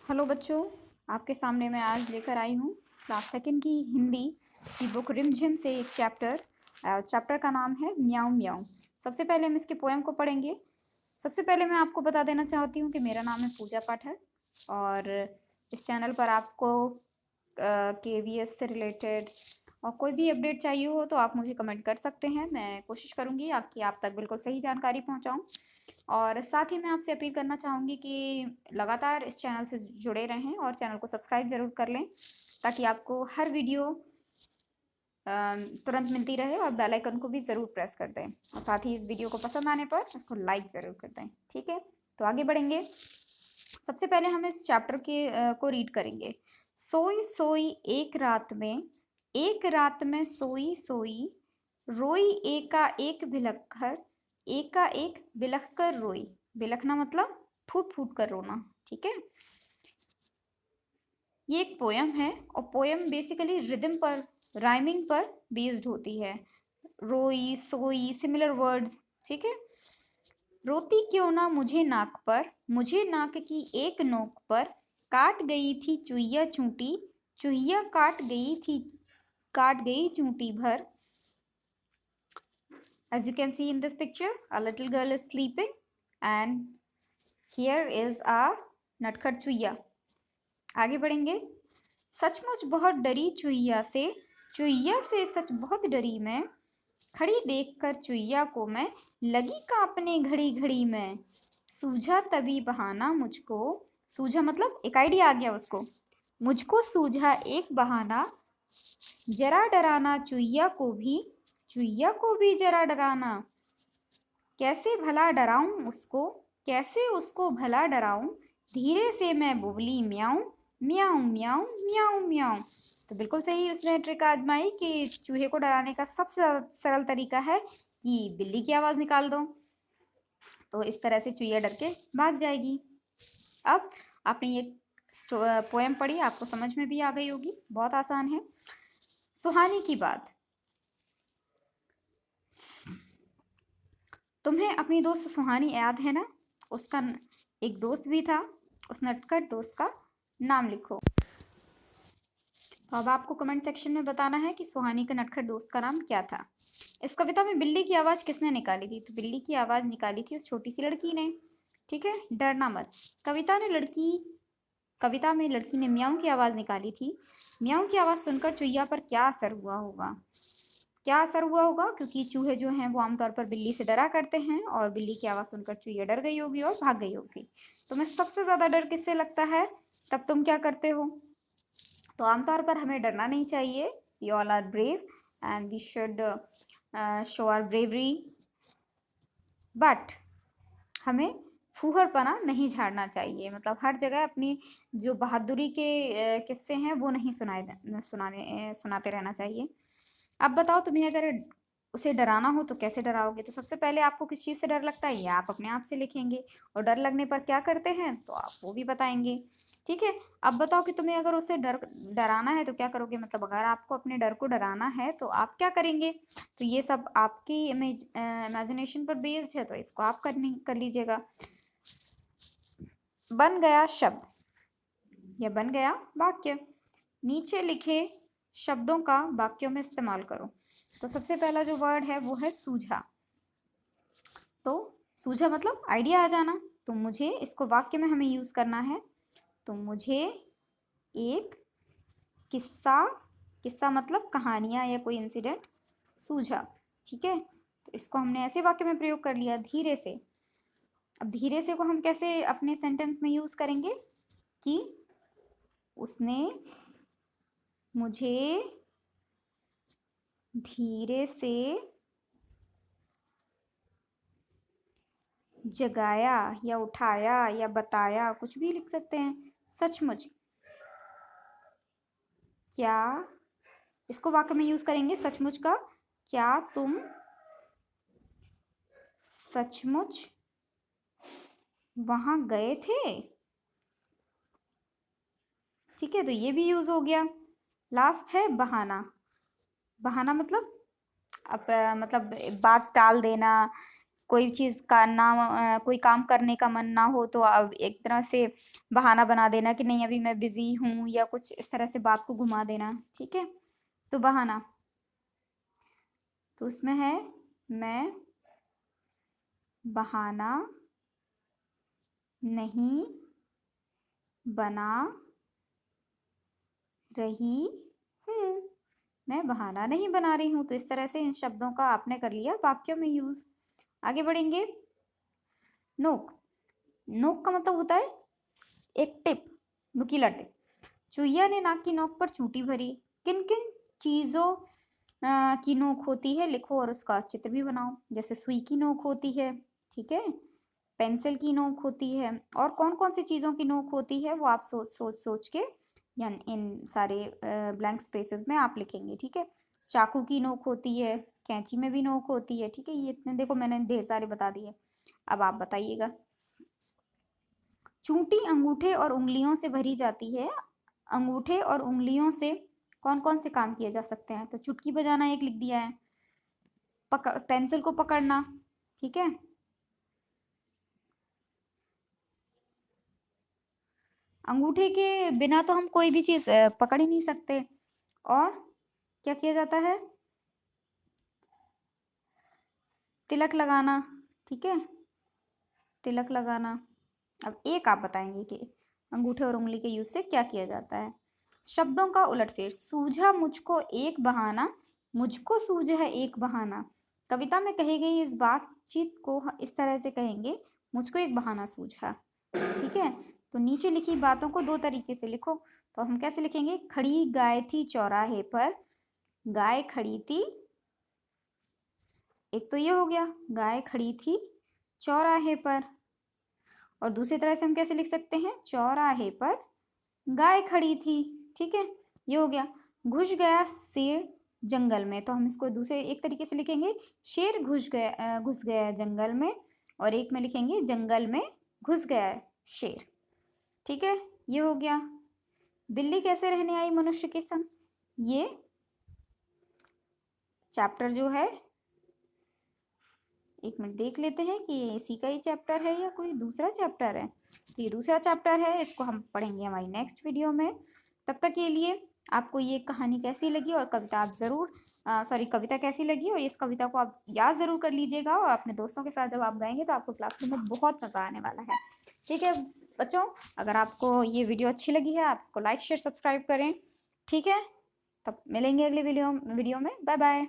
Hello बच्चों, आपके सामने मैं आज लेकर आई हूँ क्लास सेकंड की हिंदी की बुक रिमझिम से एक चैप्टर का नाम है म्याऊं म्याऊं। सबसे पहले हम इसके पोएम को पढ़ेंगे। सबसे पहले मैं आपको बता देना चाहती हूँ कि मेरा नाम है पूजा पाठक और इस चैनल पर आपको KVS से रिलेटेड और कोई भी अपडेट चाहिए हो तो आप मुझे कमेंट कर सकते हैं। मैं कोशिश करूँगी आपकी आप तक बिल्कुल सही जानकारी पहुँचाऊँ। और साथ ही मैं आपसे अपील करना चाहूँगी कि लगातार इस चैनल से जुड़े रहें और चैनल को सब्सक्राइब ज़रूर कर लें ताकि आपको हर वीडियो तुरंत मिलती रहे और बेल आइकन को भी ज़रूर प्रेस कर दें और साथ ही इस वीडियो को पसंद आने पर इसको लाइक ज़रूर कर दें। ठीक है, तो आगे बढ़ेंगे। सबसे पहले हम इस चैप्टर को रीड करेंगे। सोई सोई एक रात में सोई सोई, रोई एका एक बिलख कर रोई। बिलखना मतलब फूट फूट कर रोना। ठीक है, ये एक पोयम है और पोयम बेसिकली रिदम पर, राइमिंग पर बेस्ड होती है। रोई सोई सिमिलर वर्ड्स। ठीक है, रोती क्यों ना मुझे नाक की एक नोक पर काट गई थी चुईया चूंटी, चुईया काट गई चूंटी भर। As you can see in this picture, a little girl is sleeping and here is a नटखट चुईया। आगे बढ़ेंगे। सचमुच बहुत डरी चुईया से सच बहुत डरी मैं, खड़ी देखकर चुईया को मैं लगी कांपने घड़ी घड़ी में। सूझा तभी बहाना मुझको, सूझा मतलब एक आइडिया आ गया उसको, मुझको सूझा एक बहाना, जरा डराना चुईया को भी जरा डराना। कैसे भला डराऊं उसको, कैसे उसको भला डराऊं, धीरे से मैं बोली म्याऊं म्याऊं म्याऊं म्याऊं म्याऊं। तो बिल्कुल सही उसने ट्रिक आजमाई कि चूहे को डराने का सबसे सरल तरीका है कि बिल्ली की आवाज़ निकाल दो, तो इस तरह से चूहिया डर के भाग जाएगी। अब आपने ये पोएम पढ़ी, आपको समझ में भी आ गई होगी, बहुत आसान है। सुहानी की बात। तुम्हें अपनी दोस्त सुहानी याद है ना? उसका एक दोस्त भी था, उस नटखट दोस्त का नाम लिखो। तो अब आपको कमेंट सेक्शन में बताना है कि सुहानी का नटखट दोस्त का नाम क्या था। इस कविता में बिल्ली की आवाज़ किसने निकाली थी? तो बिल्ली की आवाज़ निकाली थी उस छोटी सी लड़की ने। ठीक है, डरना मत। कविता में लड़की ने म्याऊं की आवाज़ निकाली थी। म्याऊं की आवाज़ सुनकर चुईया पर क्या असर हुआ होगा? क्योंकि चूहे जो हैं वो आमतौर पर बिल्ली से डरा करते हैं और बिल्ली की आवाज़ सुनकर चुईया डर गई होगी और भाग गई होगी। तुम्हें सबसे ज़्यादा डर किससे लगता है? तब तुम क्या करते हो? तो आमतौर पर हमें डरना नहीं चाहिए। We all are brave and we should show our bravery, but हमें फूहड़पना नहीं झाड़ना चाहिए। मतलब हर जगह अपनी जो बहादुरी के किस्से हैं वो नहीं सुनाते रहना चाहिए। अब बताओ, तुम्हें अगर उसे डराना हो तो कैसे डराओगे? तो सबसे पहले आपको किस चीज़ से डर लगता है ये आप अपने आप से लिखेंगे और डर लगने पर क्या करते हैं तो आप वो भी बताएंगे। ठीक है, अब बताओ कि तुम्हें अगर उसे डराना है तो क्या करोगे? मतलब अगर आपको अपने डर को डराना है तो आप क्या करेंगे? तो ये सब आपकी इमेजिनेशन पर बेस्ड है, तो इसको आप कर लीजिएगा। बन गया शब्द या बन गया वाक्य। नीचे लिखे शब्दों का वाक्यों में इस्तेमाल करो। तो सबसे पहला जो वर्ड है वो है सूझा। तो सूझा मतलब आइडिया आ जाना। तो मुझे इसको वाक्य में हमें यूज करना है। तो मुझे एक किस्सा मतलब कहानियां या कोई इंसिडेंट सूझा। ठीक है, तो इसको हमने ऐसे वाक्य में प्रयोग कर लिया धीरे से। अब धीरे से को हम कैसे अपने सेंटेंस में यूज करेंगे कि उसने मुझे धीरे से जगाया या उठाया या बताया, कुछ भी लिख सकते हैं। सचमुच क्या, इसको वाक्य में यूज करेंगे सचमुच का। क्या तुम सचमुच वहां गए थे? ठीक है, तो ये भी यूज हो गया। लास्ट है बहाना। बहाना मतलब मतलब बात टाल देना कोई चीज़ का नाम कोई काम करने का मन ना हो तो अब एक तरह से बहाना बना देना कि नहीं अभी मैं बिजी हूँ, या कुछ इस तरह से बात को घुमा देना। ठीक है, तो बहाना, तो उसमें है मैं बहाना नहीं बना रही हूँ, मैं बहाना नहीं बना रही हूँ। तो इस तरह से इन शब्दों का आपने कर लिया वाक्यों में यूज। आगे बढ़ेंगे। नोक, नोक का मतलब होता है एक टिप, नुकीला टिप। चुईया ने नाक की नोक पर चूटी भरी। किन किन चीजों की नोक होती है लिखो और उसका चित्र भी बनाओ। जैसे सुई की नोक होती है, ठीक है, पेंसिल की नोक होती है, और कौन कौन सी चीजों की नोक होती है वो आप सोच के या इन सारे ब्लैंक स्पेसेस में आप लिखेंगे। ठीक है, चाकू की नोक होती है, कैंची में भी नोक होती है। ठीक है, ये इतने देखो मैंने ढेर सारे बता दिए। अब आप बताइएगा। चूंटी अंगूठे और उंगलियों से भरी जाती है। अंगूठे और उंगलियों से कौन कौन से काम किए जा सकते हैं? तो चुटकी बजाना एक लिख दिया है, पेंसिल को पकड़ना। ठीक है, अंगूठे के बिना तो हम कोई भी चीज पकड़ ही नहीं सकते। और क्या किया जाता है? तिलक लगाना। ठीक है, तिलक लगाना। अब एक आप बताएंगे कि अंगूठे और उंगली के यूज से क्या किया जाता है। शब्दों का उलटफेर। सूझा मुझको एक बहाना, मुझको सूझा है एक बहाना। कविता में कही गई इस बातचीत को इस तरह से कहेंगे, मुझको एक बहाना सूझा। ठीक है, तो नीचे लिखी बातों को दो तरीके से लिखो। तो हम कैसे लिखेंगे? खड़ी गाय थी चौराहे पर, गाय खड़ी थी, एक तो ये हो गया, गाय खड़ी थी चौराहे पर। और दूसरी तरह से हम कैसे लिख सकते हैं? चौराहे पर गाय खड़ी थी। ठीक है, ये हो गया। घुस गया शेर जंगल में, तो हम इसको दूसरे एक तरीके से लिखेंगे, शेर घुस गया जंगल में। और एक में लिखेंगे जंगल में घुस गया शेर। ठीक है, ये हो गया। बिल्ली कैसे रहने आई मनुष्य के संग, ये चैप्टर जो है, एक मिनट देख लेते हैं कि ये इसी का ही चैप्टर है या कोई दूसरा चैप्टर है। तो ये दूसरा चैप्टर है, इसको हम पढ़ेंगे हमारी नेक्स्ट वीडियो में। तब तक के लिए आपको ये कहानी कैसी लगी और कविता आप ज़रूर कविता कैसी लगी, और इस कविता को आप याद ज़रूर कर लीजिएगा, और अपने दोस्तों के साथ जब आप गाएंगे तो आपको क्लासरूम में बहुत मज़ा आने वाला है। ठीक है बच्चों, अगर आपको ये वीडियो अच्छी लगी है आप इसको लाइक शेयर सब्सक्राइब करें। ठीक है, तब मिलेंगे अगले वीडियो में। Bye bye.